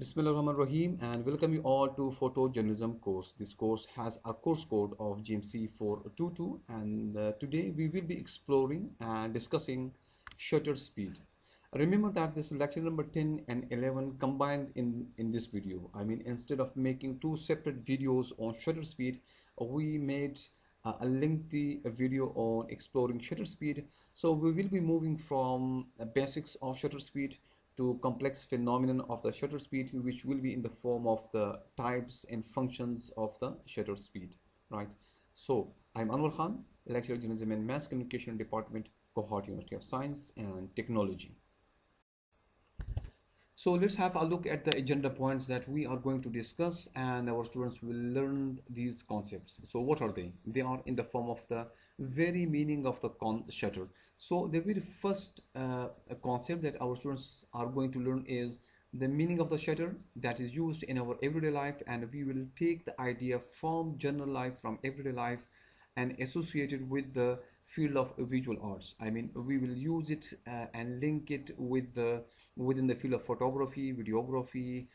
Bismillahirrahmanirrahim and welcome you all to photojournalism course. This course has a course code of GMC 422 and today we will be exploring and discussing shutter speed. Remember that this lecture number 10 and 11 combined in this video. Instead of making two separate videos on shutter speed, we made a lengthy video on exploring shutter speed. So we will be moving from basics of shutter speed to complex phenomenon of the shutter speed, which will be in the form of the types and functions of the shutter speed, right? So I'm Anwar Khan, lecturer journalism and mass communication department, Cohort University of Science and Technology. So let's have a look at the agenda points that we are going to discuss, and our students will learn these concepts. So what are they? They are in the form of the very meaning of the shutter. So the very first concept that our students are going to learn is the meaning of the shutter that is used in our everyday life, and we will take the idea from general life, from everyday life, and associated with the field of visual arts. We will use it and link it with the within the field of photography, videography,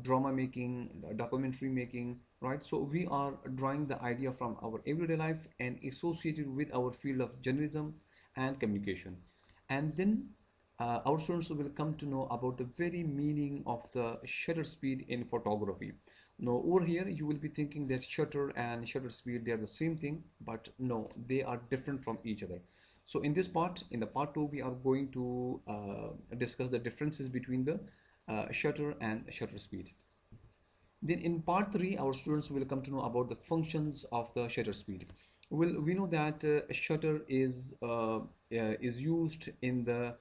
drama making, documentary making, right? So we are drawing the idea from our everyday life and associated with our field of journalism and communication. And then our students will come to know about the very meaning of the shutter speed in photography. Now, over here, you will be thinking that shutter and shutter speed, they are the same thing, but no, they are different from each other. So in this part, in the part 2, we are going to discuss the differences between the shutter and shutter speed. Then in part 3, our students will come to know about the functions of the shutter speed. Well, we know that a shutter is used in the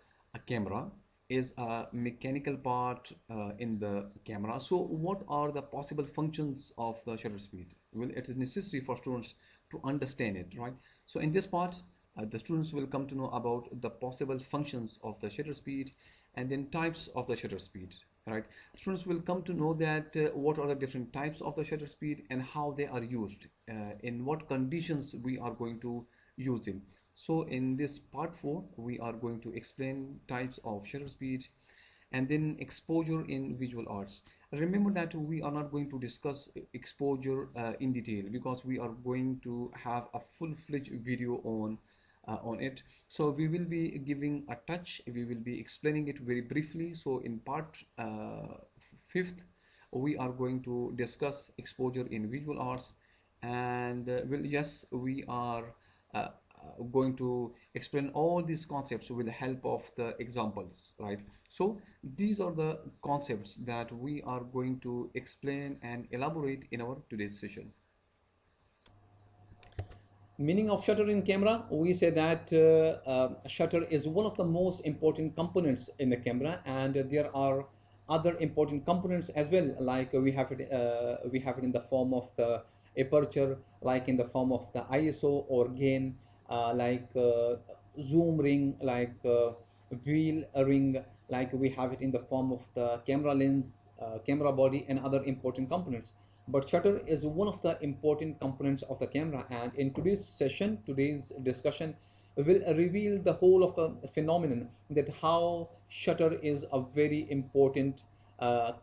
camera, is a mechanical part in the camera. So what are the possible functions of the shutter speed? Well, it is necessary for students to understand it, right? So in this part, the students will come to know about the possible functions of the shutter speed and then types of the shutter speed, right? Students will come to know that what are the different types of the shutter speed and how they are used, in what conditions we are going to use them. So in this part 4, we are going to explain types of shutter speed and then exposure in visual arts. Remember that we are not going to discuss exposure in detail because we are going to have a full-fledged video on it. So we will be giving a touch, we will be explaining it very briefly. So in part 5th, we are going to discuss exposure in visual arts, and yes, we are going to explain all these concepts with the help of the examples, right? So these are the concepts that we are going to explain and elaborate in our today's session. Meaning of shutter in camera, we say that shutter is one of the most important components in the camera, and there are other important components as well, like we have it in the form of the aperture, like in the form of the ISO or gain, zoom ring, wheel ring, like we have it in the form of the camera lens, camera body, and other important components. But shutter is one of the important components of the camera, and in today's discussion will reveal the whole of the phenomenon, that how shutter is a very important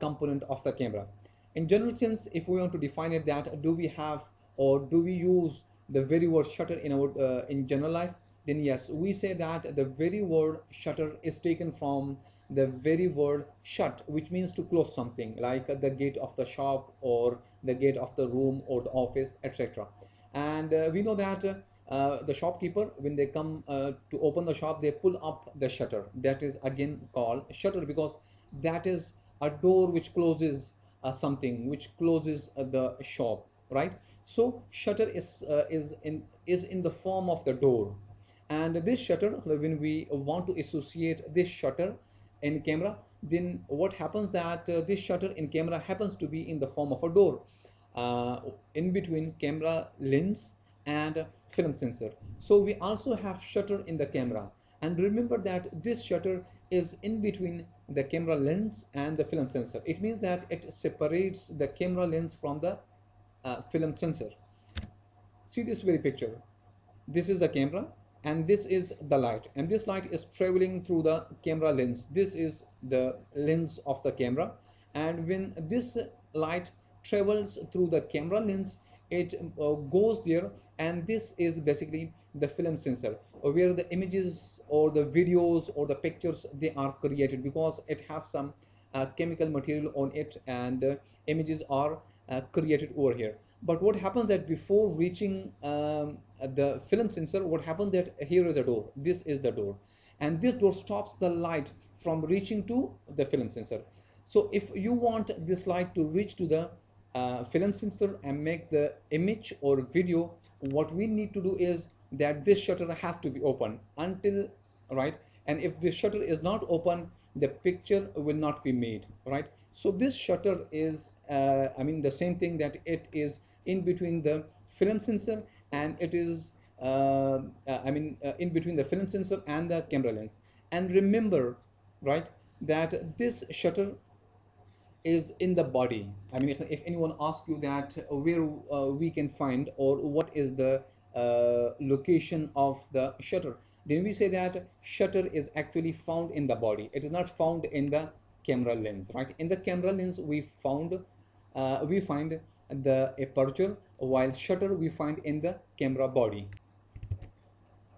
component of the camera. In general sense, if we want to define it, that do we have or do we use the very word shutter in our in general life, then yes, we say that the very word shutter is taken from the very word shut, which means to close something, like the gate of the shop or the gate of the room or the office, etc. And we know that the shopkeeper, when they come to open the shop, they pull up the shutter. That is again called shutter, because that is a door which closes something, which closes the shop, right? So shutter is in the form of the door. And this shutter, when we want to associate this shutter in camera, then what happens that this shutter in camera happens to be in the form of a door in between camera lens and film sensor. So we also have shutter in the camera, and remember that this shutter is in between the camera lens and the film sensor. It means that it separates the camera lens from the film sensor. See this very picture. This is the camera and this is the light, and this light is traveling through the camera lens. This is the lens of the camera, and when this light travels through the camera lens, it goes there, and this is basically the film sensor, where the images or the videos or the pictures they are created, because it has some chemical material on it, and images are created over here. But what happens that before reaching the film sensor, what happens that here is a door, this is the door, and this door stops the light from reaching to the film sensor. So if you want this light to reach to the film sensor and make the image or video, what we need to do is that this shutter has to be open until, right, and if this shutter is not open, the picture will not be made, right? So this shutter is I mean the same thing, that it is in between the film sensor, and it is in between the film sensor and the camera lens. And remember, right, that this shutter is in the body. I mean, if anyone asks you that where we can find, or what is the location of the shutter, then we say that shutter is actually found in the body. It is not found in the camera lens, right? In the camera lens, we find the aperture, while shutter we find in the camera body.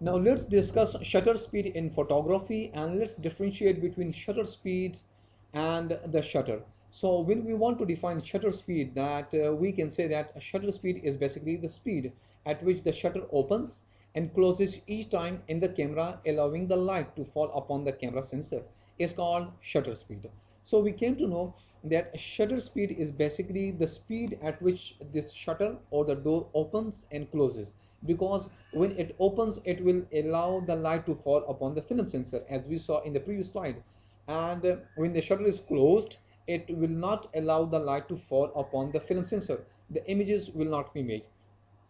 Now let's discuss shutter speed in photography, and let's differentiate between shutter speeds and the shutter. So when we want to define shutter speed, that we can say that shutter speed is basically the speed at which the shutter opens and closes each time in the camera, allowing the light to fall upon the camera sensor, is called shutter speed. So we came to know that shutter speed is basically the speed at which this shutter or the door opens and closes, because when it opens it will allow the light to fall upon the film sensor, as we saw in the previous slide, and when the shutter is closed, it will not allow the light to fall upon the film sensor. The images will not be made.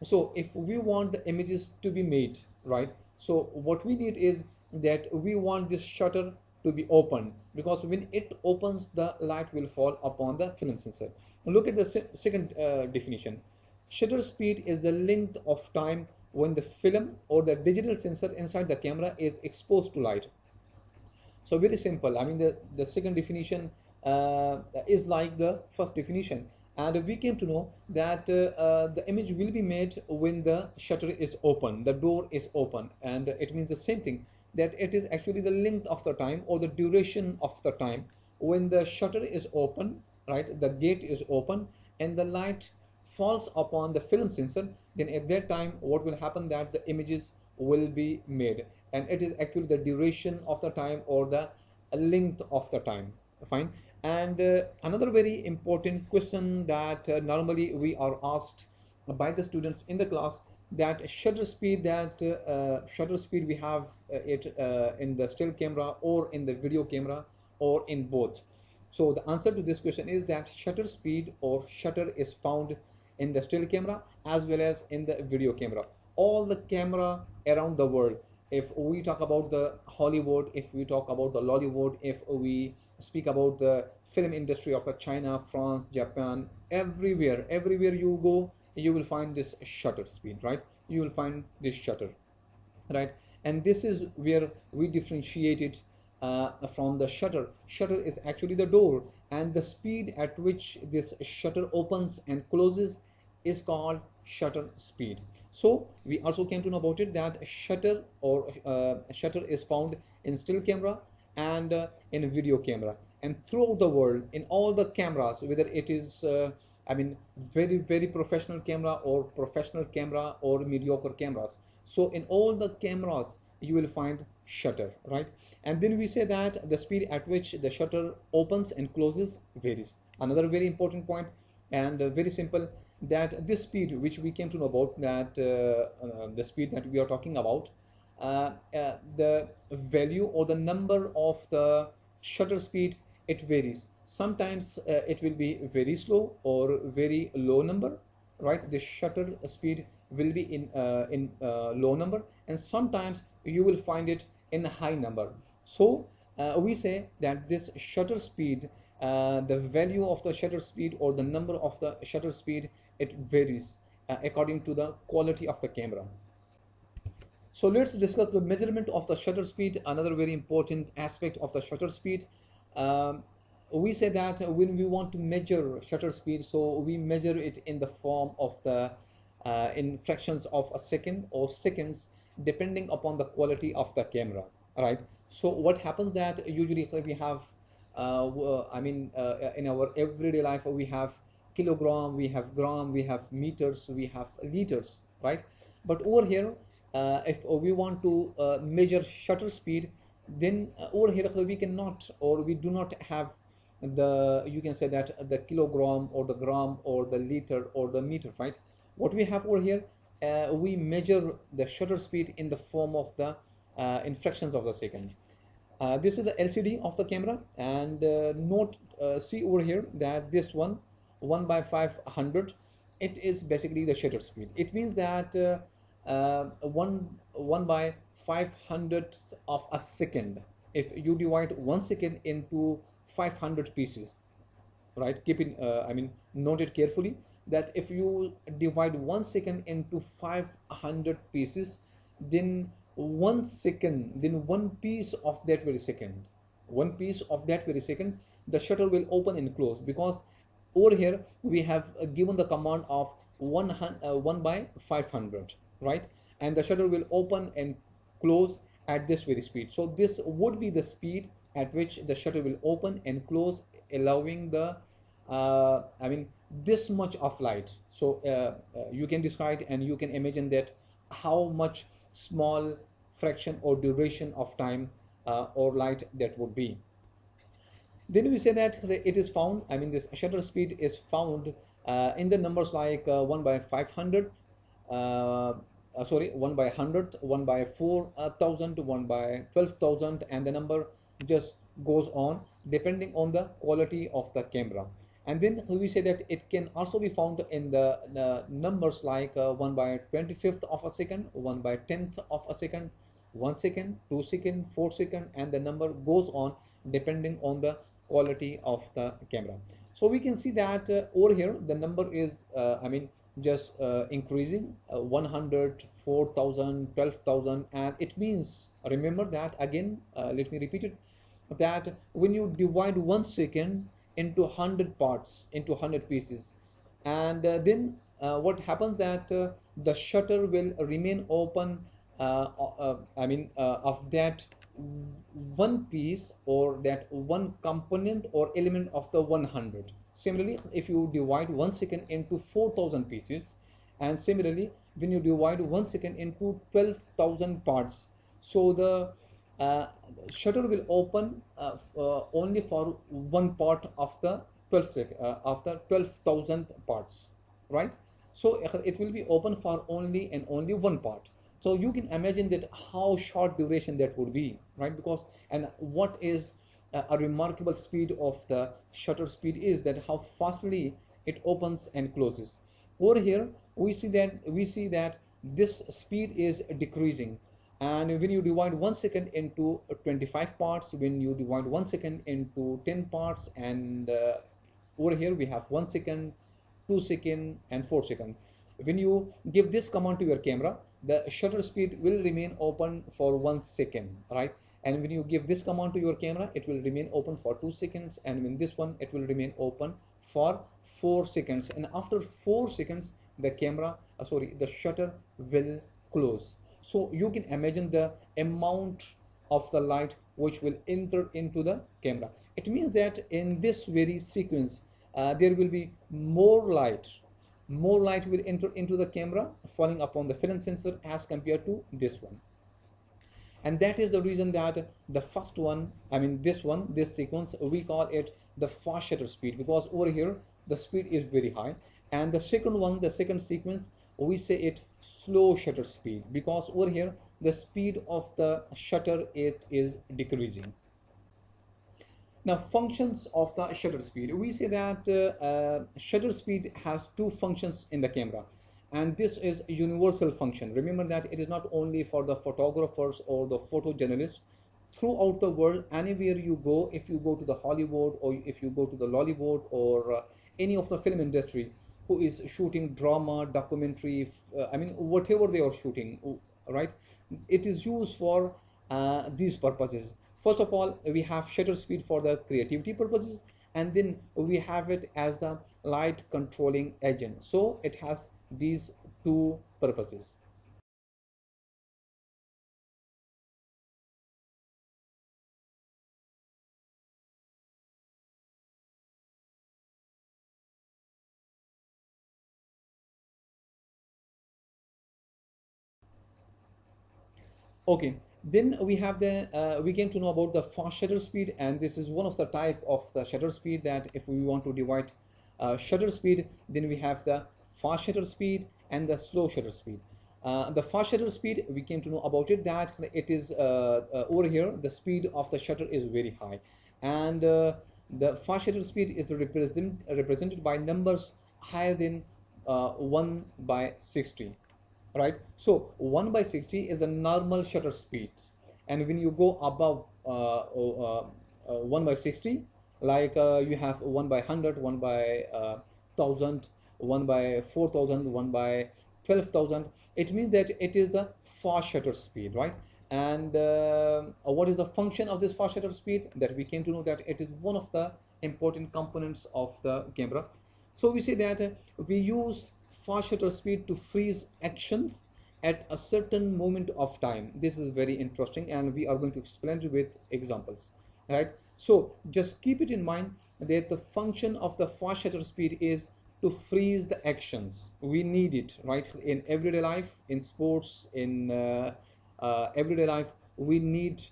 So if we want the images to be made, right, so what we need is that we want this shutter to be open, because when it opens, the light will fall upon the film sensor. Look at the second definition. Shutter speed is the length of time when the film or the digital sensor inside the camera is exposed to light. So very simple. I mean, the second definition is like the first definition. And we came to know that the image will be made when the shutter is open, the door is open. And it means the same thing, that it is actually the length of the time or the duration of the time when the shutter is open, right? The gate is open and the light falls upon the film sensor. Then at that time, what will happen, that the images will be made, and it is actually the duration of the time or the length of the time. Fine. And another very important question that normally we are asked by the students in the class, that shutter speed we have it in the still camera or in the video camera or in both. So the answer to this question is that shutter speed or shutter is found in the still camera as well as in the video camera. All the camera around the world, if we talk about the Hollywood, if we talk about the Lollywood, if we speak about the film industry of the China, France, Japan, everywhere you go, you will find this shutter speed, right? You will find this shutter, right? And this is where we differentiate it from the shutter. Shutter is actually the door, and the speed at which this shutter opens and closes is called shutter speed. So we also came to know about it, that shutter is found in still camera and in video camera, and throughout the world in all the cameras, whether it is very professional camera or professional camera or mediocre cameras. So in all the cameras you will find shutter, right? And then we say that the speed at which the shutter opens and closes varies. Another very important point, and very simple, that this speed which we came to know about, that the speed that we are talking about, the value or the number of the shutter speed, it varies. Sometimes it will be very slow or very low number, right? The shutter speed will be in low number, and sometimes you will find it in a high number. So we say that this shutter speed, the value of the shutter speed or the number of the shutter speed, it varies according to the quality of the camera. So let's discuss the measurement of the shutter speed, another very important aspect of the shutter speed. Um, we say that when we want to measure shutter speed, so we measure it in the form of the in fractions of a second or seconds, depending upon the quality of the camera, right? So what happens that usually we have in our everyday life we have kilogram, we have gram, we have meters, we have liters, right? But over here, if we want to measure shutter speed, then over here we cannot, or we do not have the, you can say that the kilogram or the gram or the liter or the meter, right? What we have over here, we measure the shutter speed in the form of the in fractions of the second. This is the LCD of the camera, and note, see over here that this one 1 by 500, it is basically the shutter speed. It means that 1 by 500 of a second, if you divide 1 second into 500 pieces, right? Keep in note it carefully that if you divide 1 second into 500 pieces, then 1 second, then one piece of that very second, one piece of that very second, the shutter will open and close, because over here we have given the command of 1 by 500, right? And the shutter will open and close at this very speed. So this would be the speed at which the shutter will open and close, allowing the this much of light. So you can decide and you can imagine that how much small fraction or duration of time or light that would be. Then we say that it is found, this shutter speed is found in the numbers like 1 by 500, 1 by 100, 1 by 4,000, 1 by 12,000, and the number just goes on depending on the quality of the camera. And then we say that it can also be found in the numbers like 1 by 25th of a second, 1 by 10th of a second, 1 second, 2 second, 4 second, and the number goes on depending on the quality of the camera. So we can see that over here the number is just increasing, 100, 4,000, 12,000, and it means, remember that again, let me repeat it, that when you divide 1 second into 100 parts, into 100 pieces, and then what happens that the shutter will remain open of that one piece or that one component or element of the 100. Similarly, if you divide 1 second into 4,000 pieces, and similarly when you divide 1 second into 12,000 parts, so the shutter will open only for one part of the 12,000 parts, right? So it will be open for only and only one part. So you can imagine that how short duration that would be, right? Because, and what is a remarkable speed of the shutter speed is that how fastly it opens and closes. Over here we see that this speed is decreasing, and when you divide 1 second into 25 parts, when you divide 1 second into 10 parts, and over here we have 1 second, 2 second, and 4 second. When you give this command to your camera, the shutter speed will remain open for 1 second, right? And when you give this command to your camera, it will remain open for 2 seconds, and in this one it will remain open for 4 seconds, and after 4 seconds the the shutter will close. So you can imagine the amount of the light which will enter into the camera. It means that in this very sequence there will be more light will enter into the camera falling upon the film sensor as compared to this one. And that is the reason that the first one, this sequence, we call it the fast shutter speed, because over here the speed is very high. And the second one, the second sequence, we say it slow shutter speed, because over here the speed of the shutter, it is decreasing. Now, functions of the shutter speed. We say that shutter speed has two functions in the camera, and this is a universal function. Remember that it is not only for the photographers or the photojournalists. Throughout the world, anywhere you go, if you go to the Hollywood or if you go to the Lollywood or any of the film industry who is shooting drama, documentary, whatever they are shooting, right? It is used for these purposes. First of all, we have shutter speed for the creativity purposes, and then we have it as the light controlling agent. So it has these two purposes. Okay, then we have the we came to know about the fast shutter speed, and this is one of the type of the shutter speed that if we want to divide shutter speed, then we have the fast shutter speed and the slow shutter speed. The fast shutter speed, we came to know about it that it is over here the speed of the shutter is very high, and the fast shutter speed is represented by numbers higher than 1 by 60, right? So 1 by 60 is a normal shutter speed, and when you go above 1 by 60, like you have 1 by 100, 1 by 1000, 1 by 4000, 1 by 12,000, it means that it is the fast shutter speed, right? And what is the function of this fast shutter speed? That we came to know that it is one of the important components of the camera. So we say that we use fast shutter speed to freeze actions at a certain moment of time. This is very interesting, and we are going to explain it with examples, right? So just keep it in mind that the function of the fast shutter speed is to freeze the actions. We need it, right? In everyday life, in sports, in everyday life, we need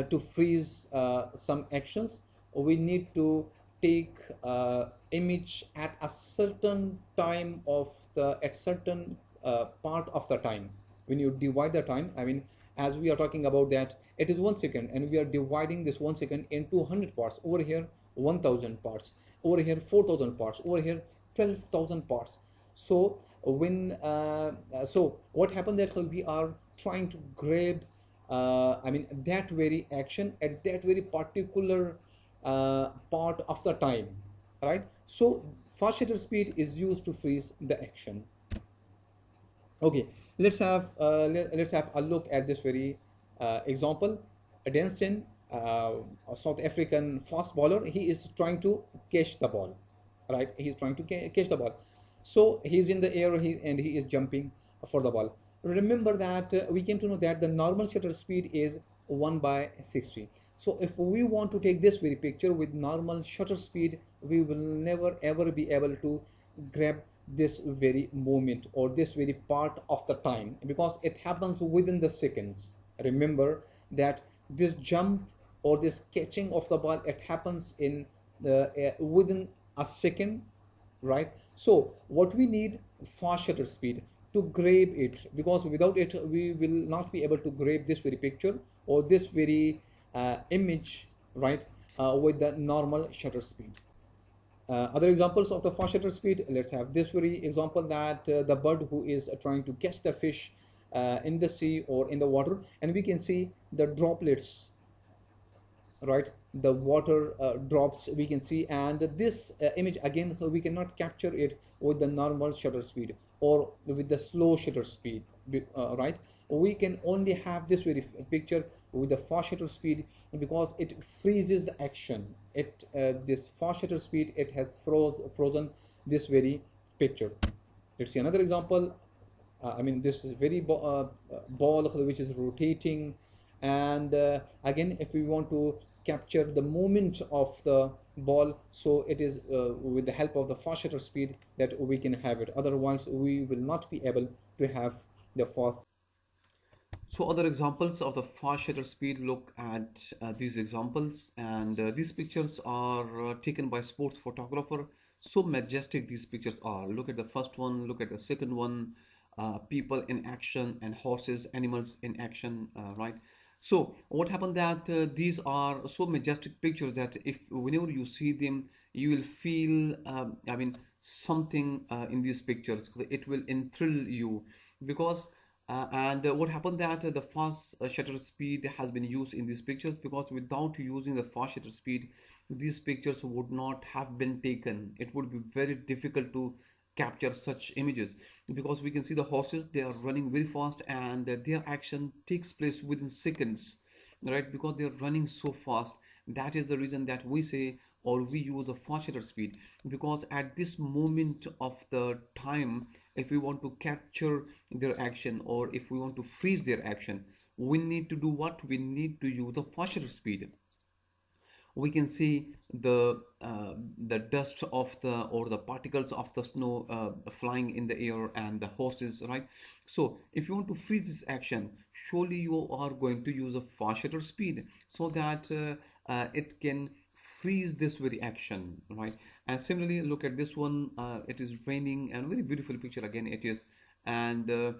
to freeze some actions. We need to take image at a certain time of the at certain part of the time. When you divide the time, I mean, as we are talking about that it is 1 second, and we are dividing this 1 second into 100 parts. Over here 1000 parts, over here 4000 parts, over here 12,000 parts. So when so what happened that we are trying to grab I mean that very action at that very particular part of the time, right? So fast shutter speed is used to freeze the action. Okay, let's have a look at this very example. Dunstan, a South African fast bowler, he is trying to catch the ball, right? He's trying to catch the ball. So he's in the air, and he is jumping for the ball. Remember that we came to know that the normal shutter speed is 1 by 60. So if we want to take this very picture with normal shutter speed, we will never ever be able to grab this very moment or this very part of the time, because it happens within the seconds. Remember that this jump or this catching of the ball, it happens in within a second, right? So what we need, fast shutter speed to grab it, because without it we will not be able to grab this very picture or this very image, right? With the normal shutter speed. Other examples of the fast shutter speed, let's have this very example that the bird who is trying to catch the fish in the sea or in the water, and we can see the droplets, right? The water drops we can see, and this image again, so we cannot capture it with the normal shutter speed or with the slow shutter speed, right? We can only have this very picture with the fast shutter speed, because it freezes the action. It this fast shutter speed, it has frozen this very picture. Let's see another example. I mean, this is very ball which is rotating, and again, if we want to capture the movement of the ball, so it is with the help of the fast shutter speed that we can have it. Otherwise, we will not be able to have the fast. So other examples of the fast shutter speed, look at these examples, and these pictures are taken by sports photographer. So majestic these pictures are. Look at the first one, look at the second one, people in action and horses, animals in action, right? So what happened that these are so majestic pictures that if whenever you see them, you will feel, I mean, something in these pictures. It will enthrall you, because and what happened that the fast shutter speed has been used in these pictures, because without using the fast shutter speed, these pictures would not have been taken. It would be very difficult to capture such images, because we can see the horses, they are running very fast, and their action takes place within seconds, right? Because they are running so fast. That is the reason that we say or we use a fast shutter speed, because at this moment of the time, if we want to capture their action or if we want to freeze their action, we need to do what? We need to use the fast shutter speed. We can see the dust of the or the particles of the snow flying in the air and the horses, right? So if you want to freeze this action, surely you are going to use a fast shutter speed so that it can freeze this very action, right? And similarly, look at this one. It is raining, and very beautiful picture again it is. And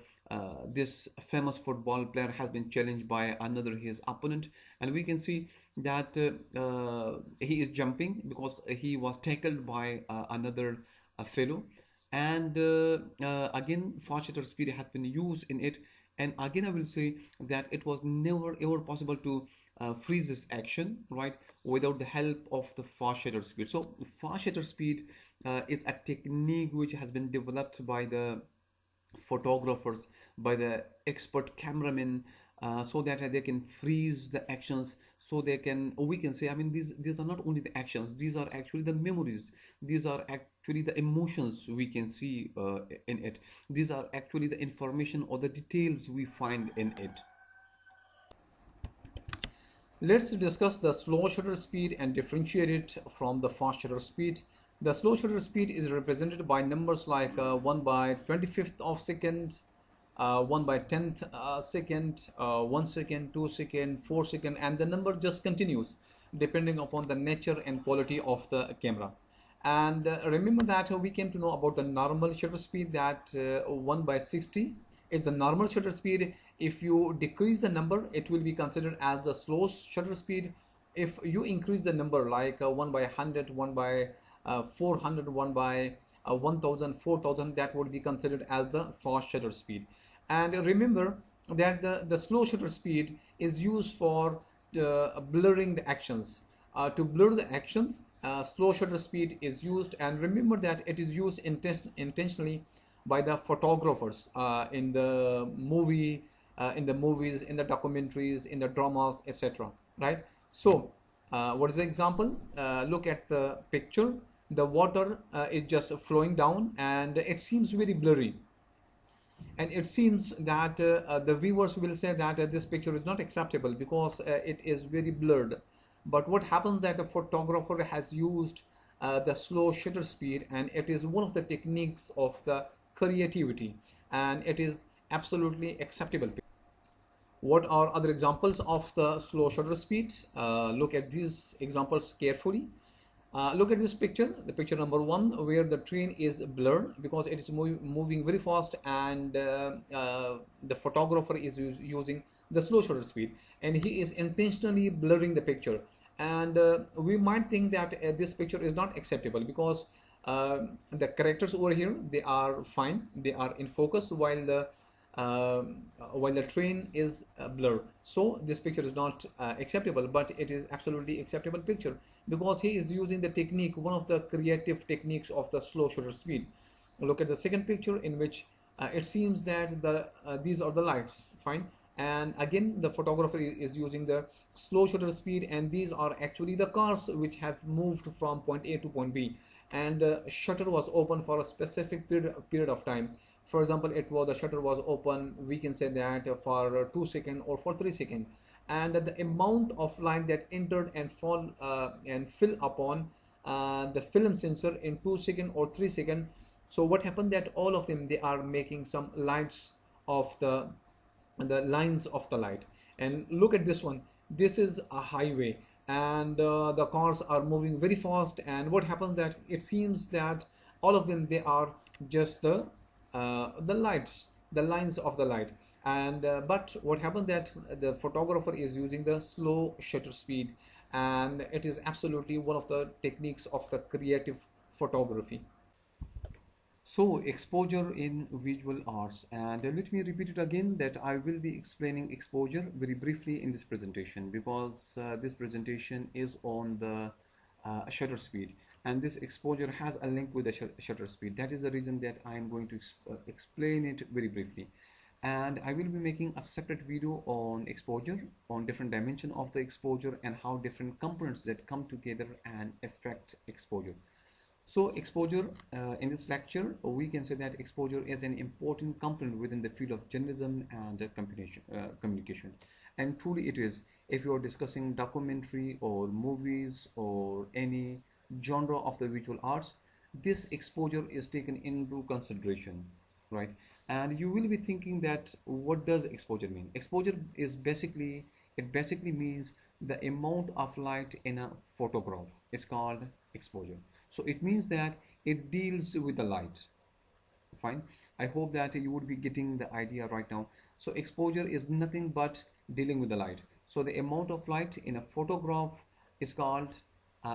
this famous football player has been challenged by another his opponent, and we can see that he is jumping because he was tackled by another fellow. And again, fast shutter speed has been used in it. And again, I will say that it was never ever possible to freeze this action, right, without the help of the fast shutter speed. So fast shutter speed is a technique which has been developed by the photographers, by the expert cameramen, so that they can freeze the actions, so they can, we can say, I mean, these are not only the actions, these are actually the memories, these are actually the emotions we can see in it, these are actually the information or the details we find in it. Let's discuss the slow shutter speed and differentiate it from the fast shutter speed. The slow shutter speed is represented by numbers like 1 by 25th of second, 1 by 10th second, 1 second, 2 second, 4 second, and the number just continues depending upon the nature and quality of the camera. And remember that we came to know about the normal shutter speed, that 1 by 60 is the normal shutter speed. If you decrease the number, it will be considered as the slow shutter speed. If you increase the number like 1 by 100, 1 by 400, 1 by 1000, 4000, that would be considered as the fast shutter speed. And remember that the slow shutter speed is used for blurring the actions. To blur the actions, slow shutter speed is used, and remember that it is used intentionally by the photographers in the movie, in the movies, in the documentaries, in the dramas, etc. Right? So, what is the example? Look at the picture. The water is just flowing down, and it seems very blurry, and it seems that the viewers will say that this picture is not acceptable because it is very blurred. But what happens that a photographer has used the slow shutter speed, and it is one of the techniques of the creativity, and it is absolutely acceptable. What are other examples of the slow shutter speed? Look at these examples carefully. Look at this picture, the picture number one, where the train is blurred because it is moving very fast, and the photographer is using the slow shutter speed, and he is intentionally blurring the picture. And we might think that this picture is not acceptable because the characters over here, they are fine, they are in focus, while the train is blurred. So this picture is not acceptable, but it is absolutely acceptable picture because he is using the technique, one of the creative techniques of the slow shutter speed. Look at the second picture, in which it seems that these are the lights, fine, and again the photographer is using the slow shutter speed, and these are actually the cars which have moved from point A to point B, and the shutter was open for a specific period of time. For example, the shutter was open, we can say that for 2 seconds or for 3 seconds, and the amount of light that entered and fall and fill upon the film sensor in 2 seconds or 3 seconds. So what happened that all of them, they are making some lights of the lines of the light. And look at this one, this is a highway, and the cars are moving very fast, and what happens that it seems that all of them, they are just the lights, the lines of the light. And but what happened that the photographer is using the slow shutter speed, and it is absolutely one of the techniques of the creative photography. So, exposure in visual arts, and let me repeat it again that I will be explaining exposure very briefly in this presentation, because this presentation is on the shutter speed, and this exposure has a link with the shutter speed. That is the reason that I am going to explain it very briefly. and I will be making a separate video on exposure, on different dimension of the exposure and how different components that come together and affect exposure. So exposure, in this lecture, we can say that exposure is an important component within the field of journalism and communication. And truly it is. If you are discussing documentary or movies or any genre of the visual arts, this exposure is taken into consideration, right? And you will be thinking that what does exposure mean? Exposure is basically, it basically means the amount of light in a photograph. It's called exposure. So it means that it deals with the light. Fine. I hope that you would be getting the idea right now. So exposure is nothing but dealing with the light. So the amount of light in a photograph is called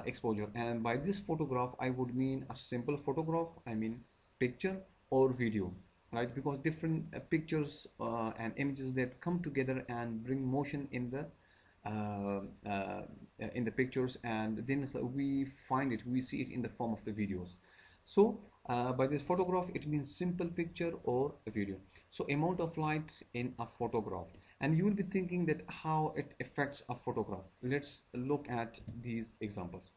exposure. And by this photograph, I would mean a simple photograph. I mean picture or video, right? Because different pictures and images that come together and bring motion uh, uh, in the pictures, and then we find it, we see it in the form of the videos. So by this photograph, it means simple picture or a video. So amount of light in a photograph, and you will be thinking that how it affects a photograph. Let's look at these examples.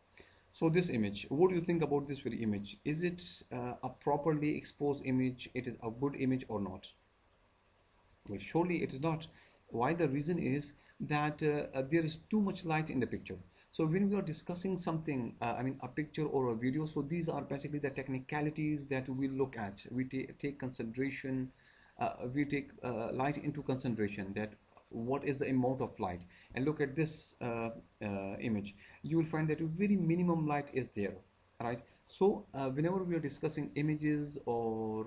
So this image, what do you think about this very image? Is it a properly exposed image? It is a good image or not? Well, surely it is not. Why? The reason is that there is too much light in the picture. So when we are discussing something, I mean a picture or a video, so these are basically the technicalities that we look at. We take consideration, we take light into consideration, that what is the amount of light. And look at this image. You will find that very minimum light is there, right? So whenever we are discussing images or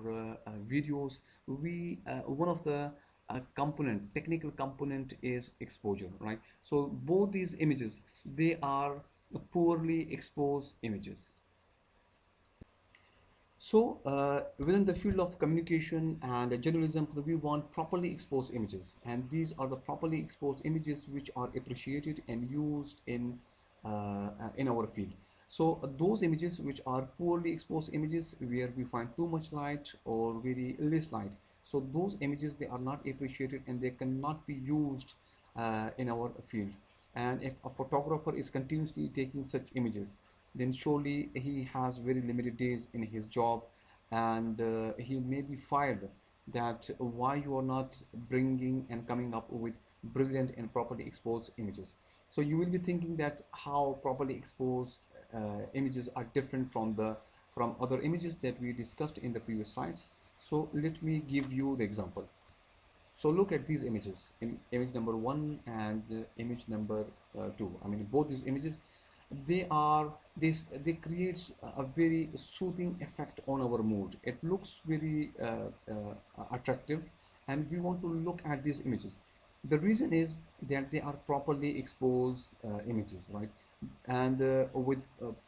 videos, we one of the technical component is exposure, right? So both these images, they are poorly exposed images. So within the field of communication and journalism, we want properly exposed images, and these are the properly exposed images which are appreciated and used in our field. So those images which are poorly exposed images, where we find too much light or very less light, so those images, they are not appreciated and they cannot be used in our field. And if a photographer is continuously taking such images, then surely he has very limited days in his job, and he may be fired, that why you are not bringing and coming up with brilliant and properly exposed images. So you will be thinking that how properly exposed images are different from other images that we discussed in the previous slides. So let me give you the example. So look at these images, image number 1 and image number 2. I mean, both these images, they create a very soothing effect on our mood. It looks very attractive, and we want to look at these images. The reason is that they are properly exposed images, right? And with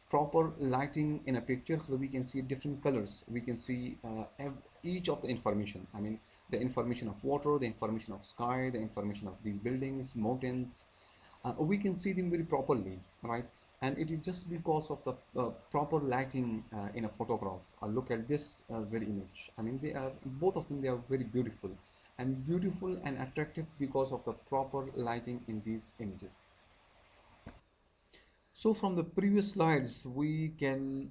proper lighting in a picture, so we can see different colors. We can see each of the information. I mean, the information of water, the information of sky, the information of these buildings, mountains. We can see them very properly, right? And it is just because of the proper lighting in a photograph. Look at this very image. I mean, they are, both of them, they are very beautiful, and attractive because of the proper lighting in these images. So from the previous slides, we can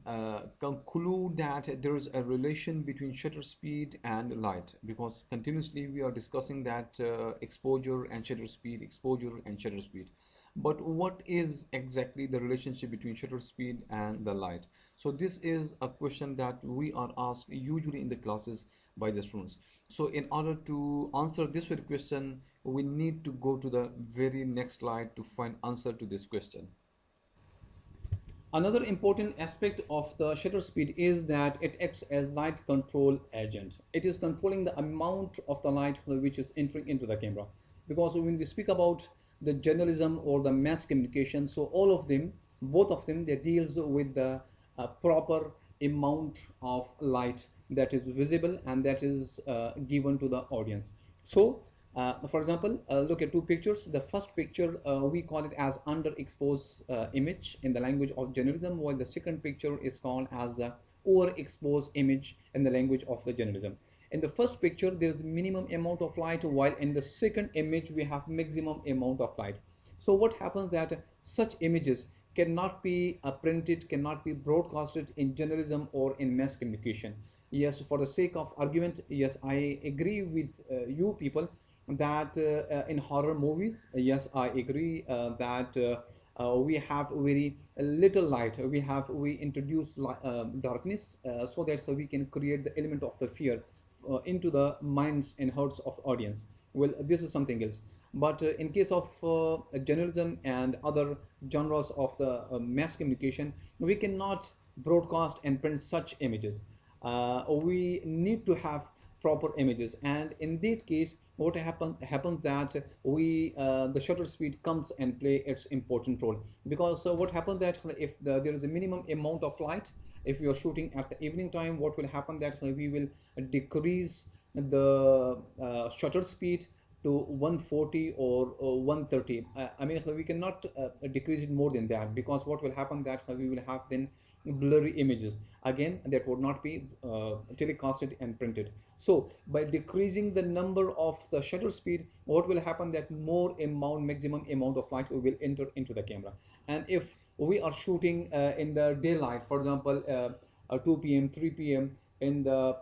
conclude that there is a relation between shutter speed and light, because continuously we are discussing that exposure and shutter speed, exposure and shutter speed. But what is exactly the relationship between shutter speed and the light? So this is a question that we are asked usually in the classes by the students. So in order to answer this very question, we need to go to the very next slide to find answer to this question. Another important aspect of the shutter speed is that it acts as light control agent. It is controlling the amount of the light which is entering into the camera. Because when we speak about the journalism or the mass communication, so all of them, both of them, they deals with the proper amount of light that is visible and that is given to the audience. So for example, look at two pictures. The first picture, we call it as underexposed image in the language of journalism, while the second picture is called as the overexposed image in the language of the journalism. in the first picture there is minimum amount of light, while in the second image we have maximum amount of light. So what happens that such images cannot be printed, cannot be broadcasted in journalism or in mass communication. Yes, for the sake of argument, yes, I agree with you people that in horror movies, yes, I agree that we have very little light. We introduce darkness so that we can create the element of the fear into the minds and hearts of the audience. Well, this is something else. But in case of journalism and other genres of the mass communication, we cannot broadcast and print such images. We need to have proper images, and in that case what happens that we the shutter speed comes and play its important role, because what happens that if there is a minimum amount of light, if we are shooting at the evening time, what will happen that we will decrease the shutter speed to 140 or 130. I mean, we cannot decrease it more than that, because what will happen that we will have then blurry images again that would not be telecasted and printed. So by decreasing the number of the shutter speed, what will happen that maximum amount of light will enter into the camera. And if we are shooting in the daylight, for example 2 p.m 3 p.m in the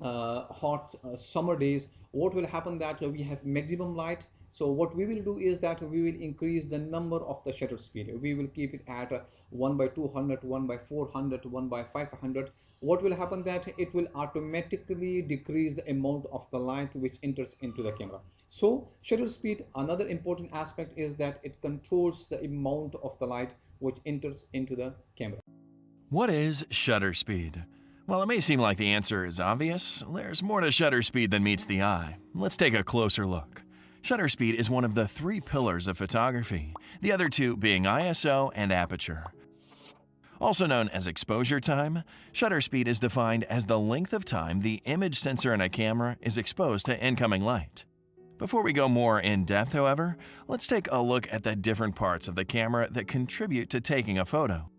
hot summer days, what will happen that we have maximum light. So what we will do is that we will increase the number of the shutter speed. We will keep it at 1 by 200, 1 by 400, 1 by 500. What will happen that it will automatically decrease the amount of the light which enters into the camera. So shutter speed, another important aspect is that it controls the amount of the light which enters into the camera. What is shutter speed? While it may seem like the answer is obvious, there's more to shutter speed than meets the eye. Let's take a closer look. Shutter speed is one of the three pillars of photography, the other two being ISO and aperture. Also known as exposure time, shutter speed is defined as the length of time the image sensor in a camera is exposed to incoming light. Before we go more in depth, however, let's take a look at the different parts of the camera that contribute to taking a photo.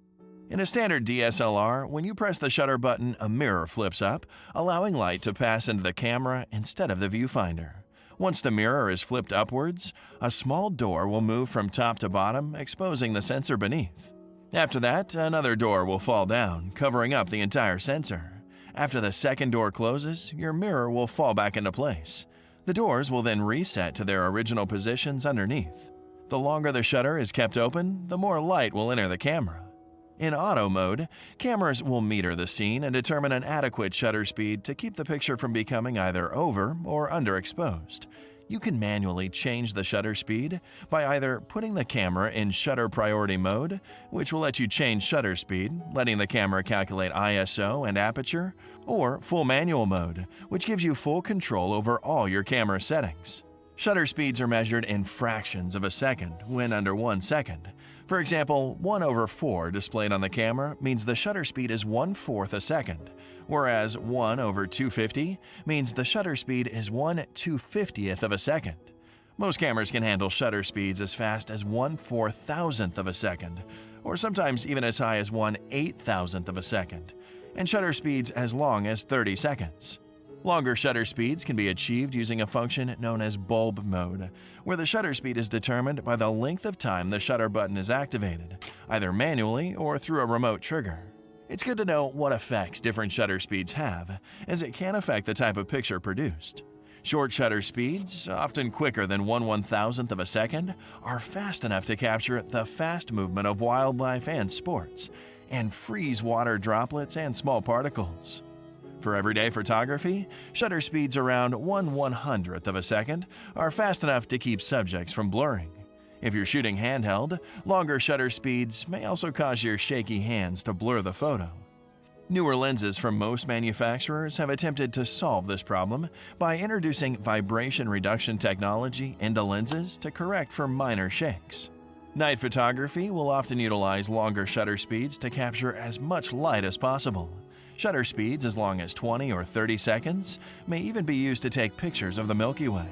In a standard DSLR, when you press the shutter button, a mirror flips up, allowing light to pass into the camera instead of the viewfinder. Once the mirror is flipped upwards, a small door will move from top to bottom, exposing the sensor beneath. After that, another door will fall down, covering up the entire sensor. After the second door closes, your mirror will fall back into place. The doors will then reset to their original positions underneath. The longer the shutter is kept open, the more light will enter the camera. In auto mode, cameras will meter the scene and determine an adequate shutter speed to keep the picture from becoming either over or underexposed. You can manually change the shutter speed by either putting the camera in shutter priority mode, which will let you change shutter speed, letting the camera calculate ISO and aperture, or full manual mode, which gives you full control over all your camera settings. Shutter speeds are measured in fractions of a second when under 1 second. For example, 1/4 displayed on the camera means the shutter speed is 1/4 a second, whereas 1/250 means the shutter speed is 1/250th of a second. Most cameras can handle shutter speeds as fast as 1/4000th of a second, or sometimes even as high as 1/8000th of a second, and shutter speeds as long as 30 seconds. Longer shutter speeds can be achieved using a function known as bulb mode, where the shutter speed is determined by the length of time the shutter button is activated, either manually or through a remote trigger. It's good to know what effects different shutter speeds have, as it can affect the type of picture produced. Short shutter speeds, often quicker than 1/1000th of a second, are fast enough to capture the fast movement of wildlife and sports, and freeze water droplets and small particles. For everyday photography, shutter speeds around 1/100th of a second are fast enough to keep subjects from blurring. If you're shooting handheld, longer shutter speeds may also cause your shaky hands to blur the photo. Newer lenses from most manufacturers have attempted to solve this problem by introducing vibration reduction technology into lenses to correct for minor shakes. Night photography will often utilize longer shutter speeds to capture as much light as possible. Shutter speeds as long as 20 or 30 seconds may even be used to take pictures of the Milky Way.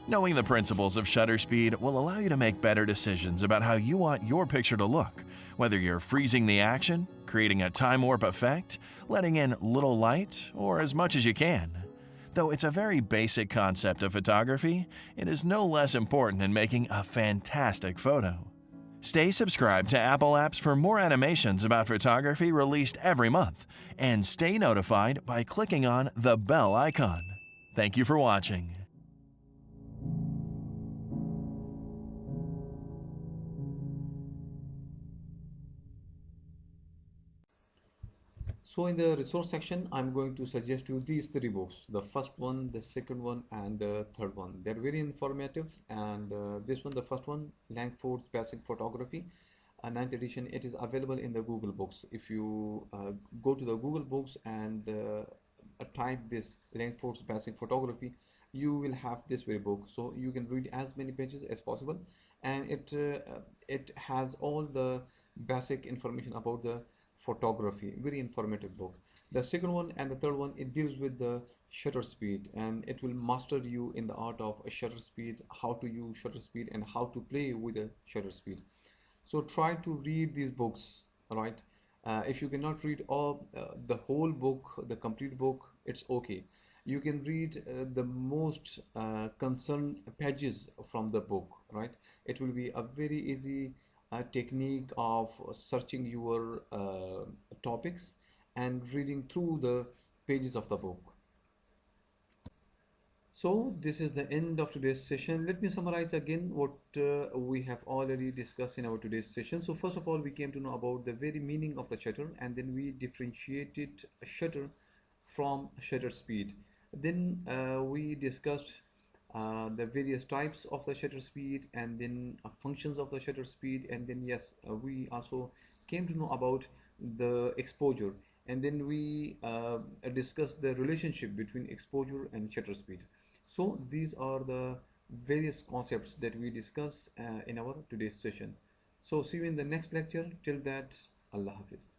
Knowing the principles of shutter speed will allow you to make better decisions about how you want your picture to look, whether you're freezing the action, creating a time warp effect, letting in little light, or as much as you can. Though it's a very basic concept of photography, it is no less important in making a fantastic photo. Stay subscribed to Apple Apps for more animations about photography released every month, and stay notified by clicking on the bell icon. Thank you for watching. So in the resource section, I'm going to suggest you these three books: the first one, the second one, and the third one. They're very informative. And this one, the first one, Langford's Basic Photography, 9th edition. It is available in the Google Books. If you go to the Google Books and type this Langford's Basic Photography, you will have this very book. So you can read as many pages as possible, and it has all the basic information about the photography. Very informative book. The second one and the third one, it deals with the shutter speed, and it will master you in the art of a shutter speed, how to use shutter speed, and how to play with the shutter speed. So try to read these books, all right? If you cannot read all the whole book, the complete book, it's okay. You can read the most concerned pages from the book, right? It will be a very easy technique of searching your topics and reading through the pages of the book. So this is the end of today's session. Let me summarize again what we have already discussed in our today's session. So first of all, we came to know about the very meaning of the shutter, and then we differentiated shutter from shutter speed. Then we discussed the various types of the shutter speed, and then functions of the shutter speed, and then yes, we also came to know about the exposure, and then we discussed the relationship between exposure and shutter speed. So these are the various concepts that we discuss in our today's session. So see you in the next lecture. Till that, Allah Hafiz.